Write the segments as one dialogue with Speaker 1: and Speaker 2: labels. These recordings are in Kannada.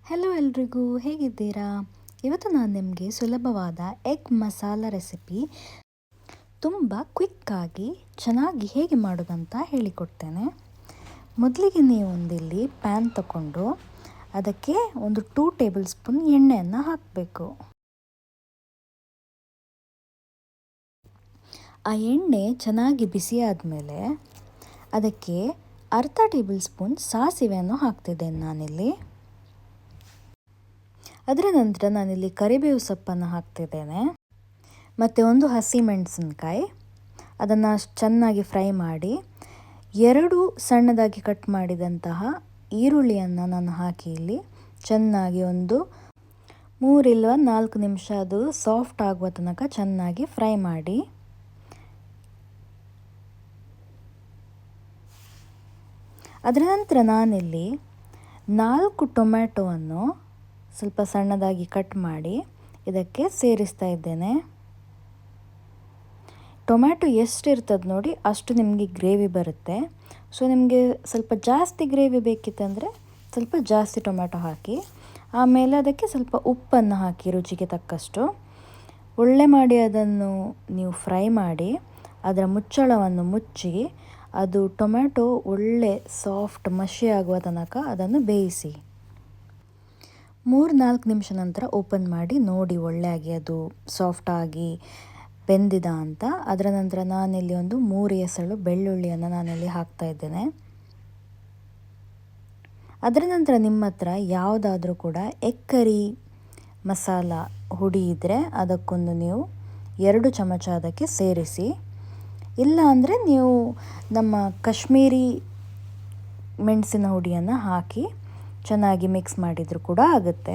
Speaker 1: ಹೆಲೋ ಎಲ್ರಿಗೂ, ಹೇಗಿದ್ದೀರಾ? ಇವತ್ತು ನಾನು ನಿಮಗೆ ಸುಲಭವಾದ ಎಗ್ ಮಸಾಲ ರೆಸಿಪಿ ತುಂಬ ಕ್ವಿಕ್ಕಾಗಿ ಚೆನ್ನಾಗಿ ಹೇಗೆ ಮಾಡೋದಂತ ಹೇಳಿಕೊಡ್ತೇನೆ. ಮೊದಲಿಗೆ ನೀವು ಒಂದಿಲ್ಲಿ ಪ್ಯಾನ್ ತಗೊಂಡು ಅದಕ್ಕೆ ಒಂದು 2 ಟೇಬಲ್ ಸ್ಪೂನ್ ಎಣ್ಣೆಯನ್ನು ಹಾಕಬೇಕು. ಆ ಎಣ್ಣೆ ಚೆನ್ನಾಗಿ ಬಿಸಿಯಾದ ಮೇಲೆ ಅದಕ್ಕೆ ಅರ್ಧ ಟೇಬಲ್ ಸ್ಪೂನ್ ಸಾಸಿವೆಯನ್ನು ಹಾಕ್ತಿದ್ದೇನೆ ನಾನಿಲ್ಲಿ. ಅದರ ನಂತರ ನಾನಿಲ್ಲಿ ಕರಿಬೇವು ಸೊಪ್ಪನ್ನು ಹಾಕ್ತಿದ್ದೇನೆ ಮತ್ತು ಒಂದು ಹಸಿಮೆಣಸಿನಕಾಯಿ. ಅದನ್ನು ಚೆನ್ನಾಗಿ ಫ್ರೈ ಮಾಡಿ 2 ಸಣ್ಣದಾಗಿ ಕಟ್ ಮಾಡಿದಂತಹ ಈರುಳ್ಳಿಯನ್ನು ನಾನು ಹಾಕಿ ಇಲ್ಲಿ ಚೆನ್ನಾಗಿ ಒಂದು 3 ಇಲ್ಲ 4 ನಿಮಿಷ ಅದು ಸಾಫ್ಟ್ ಆಗುವ ತನಕ ಚೆನ್ನಾಗಿ ಫ್ರೈ ಮಾಡಿ. ಅದರ ನಂತರ ನಾನಿಲ್ಲಿ 4 ಟೊಮ್ಯಾಟೊವನ್ನು ಸ್ವಲ್ಪ ಸಣ್ಣದಾಗಿ ಕಟ್ ಮಾಡಿ ಇದಕ್ಕೆ ಸೇರಿಸ್ತಾ ಇದ್ದೇನೆ. ಟೊಮ್ಯಾಟೊ ಎಷ್ಟು ಇರ್ತದೆ ನೋಡಿ ಅಷ್ಟು ನಿಮಗೆ ಗ್ರೇವಿ ಬರುತ್ತೆ. ಸೊ ನಿಮಗೆ ಸ್ವಲ್ಪ ಜಾಸ್ತಿ ಗ್ರೇವಿ ಬೇಕಿತ್ತಂದರೆ ಸ್ವಲ್ಪ ಜಾಸ್ತಿ ಟೊಮ್ಯಾಟೊ ಹಾಕಿ. ಆಮೇಲೆ ಅದಕ್ಕೆ ಸ್ವಲ್ಪ ಉಪ್ಪನ್ನು ಹಾಕಿ ರುಚಿಗೆ ತಕ್ಕಷ್ಟು. ಒಳ್ಳೆ ಮಾಡಿ ಅದನ್ನು ನೀವು ಫ್ರೈ ಮಾಡಿ ಅದರ ಮುಚ್ಚಳವನ್ನು ಮುಚ್ಚಿ ಅದು ಟೊಮ್ಯಾಟೊ ಒಳ್ಳೆ ಸಾಫ್ಟ್ ಮಷಿ ಆಗುವ ತನಕ ಅದನ್ನು ಬೇಯಿಸಿ. 3-4 ನಿಮಿಷ ನಂತರ ಓಪನ್ ಮಾಡಿ ನೋಡಿ ಒಳ್ಳೆಯಾಗಿ ಅದು ಸಾಫ್ಟಾಗಿ ಬೆಂದಿದ ಅಂತ. ಅದರ ನಂತರ ನಾನಿಲ್ಲಿ ಒಂದು 3 ಎಸಳು ಬೆಳ್ಳುಳ್ಳಿಯನ್ನು ನಾನಿಲ್ಲಿ ಹಾಕ್ತಾ ಇದ್ದೇನೆ. ಅದರ ನಂತರ ನಿಮ್ಮ ಹತ್ರ ಯಾವುದಾದ್ರೂ ಕೂಡ ಎಗ್ ಕರಿ ಮಸಾಲ ಹುಡಿ ಇದ್ದರೆ ಅದಕ್ಕೊಂದು ನೀವು 2 ಚಮಚ ಅದಕ್ಕೆ ಸೇರಿಸಿ. ಇಲ್ಲ ಅಂದರೆ ನೀವು ನಮ್ಮ ಕಾಶ್ಮೀರಿ ಮೆಣಸಿನ ಹುಡಿಯನ್ನು ಹಾಕಿ ಚೆನ್ನಾಗಿ ಮಿಕ್ಸ್ ಮಾಡಿದರೂ ಕೂಡ ಆಗುತ್ತೆ.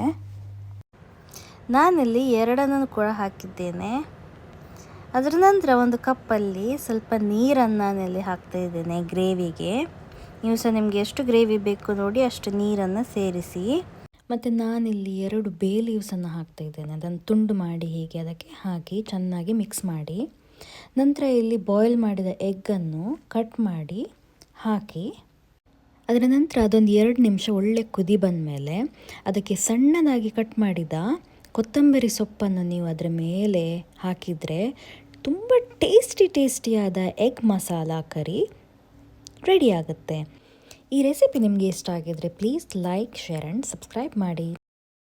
Speaker 1: ನಾನಿಲ್ಲಿ 2 ಕೂಡ ಹಾಕಿದ್ದೇನೆ. ಅದರ ನಂತರ ಒಂದು ಕಪ್ಪಲ್ಲಿ ಸ್ವಲ್ಪ ನೀರನ್ನು ನಾನಿಲ್ಲಿ ಹಾಕ್ತಾ ಇದ್ದೇನೆ ಗ್ರೇವಿಗೆ. ನೀವು ಸಹ ನಿಮಗೆ ಎಷ್ಟು ಗ್ರೇವಿ ಬೇಕು ನೋಡಿ ಅಷ್ಟು ನೀರನ್ನು ಸೇರಿಸಿ. ಮತ್ತು ನಾನಿಲ್ಲಿ 2 ಬೇ ಲೀವ್ಸನ್ನು ಹಾಕ್ತಾ ಇದ್ದೇನೆ. ಅದನ್ನು ತುಂಡು ಮಾಡಿ ಹೀಗೆ ಅದಕ್ಕೆ ಹಾಕಿ ಚೆನ್ನಾಗಿ ಮಿಕ್ಸ್ ಮಾಡಿ. ನಂತರ ಇಲ್ಲಿ ಬಾಯ್ಲ್ ಮಾಡಿದ ಎಗ್ಗನ್ನು ಕಟ್ ಮಾಡಿ ಹಾಕಿ. ಅದರ ನಂತರ ಅದೊಂದು 2 ನಿಮಿಷ ಒಳ್ಳೆ ಕುದಿ ಬಂದ ಮೇಲೆ ಅದಕ್ಕೆ ಸಣ್ಣದಾಗಿ ಕಟ್ ಮಾಡಿದ ಕೊತ್ತಂಬರಿ ಸೊಪ್ಪನ್ನು ನೀವು ಅದರ ಮೇಲೆ ಹಾಕಿದರೆ ತುಂಬ ಟೇಸ್ಟಿಯಾದ ಎಗ್ ಮಸಾಲ ಕರಿ ರೆಡಿ ಆಗುತ್ತೆ. ಈ ರೆಸಿಪಿ ನಿಮಗೆ ಇಷ್ಟ ಆಗಿದರೆ please like, share and subscribe ಮಾಡಿ.